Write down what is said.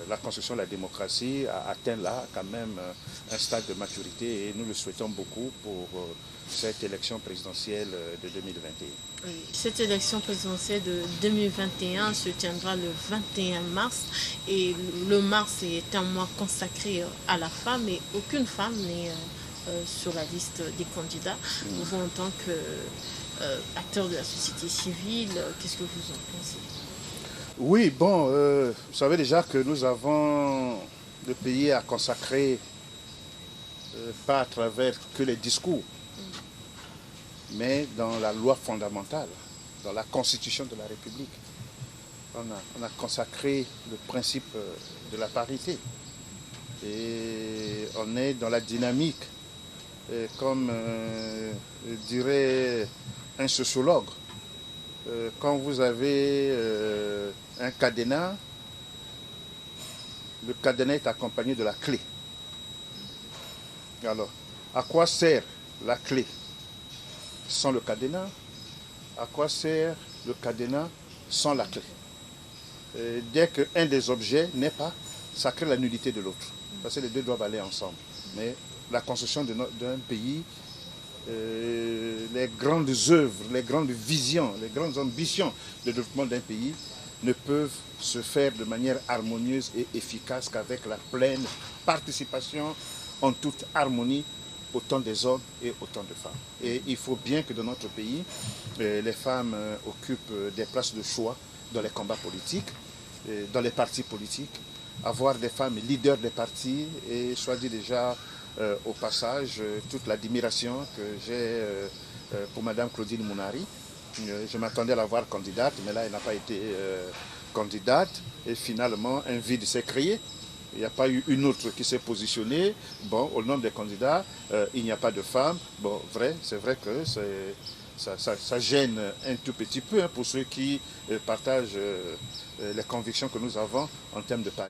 la construction de la démocratie a atteint là quand même un stade de maturité et nous le souhaitons beaucoup pour cette élection présidentielle de 2021. Oui, cette élection présidentielle de 2021 se tiendra le 21 mars et le mars est un mois consacré à la femme et aucune femme n'est sur la liste des candidats. Vous, en tant qu'acteur de la société civile, qu'est-ce que vous en pensez? Oui, bon, vous savez déjà que nous avons le pays à consacrer, pas à travers que les discours, mais dans la loi fondamentale, dans la constitution de la République. On a consacré le principe de la parité. Et on est dans la dynamique, comme dirait un sociologue. Quand vous avez un cadenas, le cadenas est accompagné de la clé. Alors, à quoi sert la clé sans le cadenas? À quoi sert le cadenas sans la clé? Dès qu'un des objets n'est pas, ça crée la nullité de l'autre. Parce que les deux doivent aller ensemble. Mais la construction d'un pays, les grandes œuvres, les grandes visions, les grandes ambitions de développement d'un pays ne peuvent se faire de manière harmonieuse et efficace qu'avec la pleine participation en toute harmonie autant des hommes et autant de femmes. Et il faut bien que dans notre pays, les femmes occupent des places de choix dans les combats politiques, dans les partis politiques, avoir des femmes leaders des partis et soit dit déjà au passage toute l'admiration que j'ai pour Madame Claudine Mounari. Je m'attendais à la voir candidate, mais là elle n'a pas été candidate et finalement un vide s'est créé. Il n'y a pas eu une autre qui s'est positionnée. Bon, au nombre des candidats, il n'y a pas de femmes. Bon, c'est vrai que ça gêne un tout petit peu pour ceux qui partagent les convictions que nous avons en termes de parti.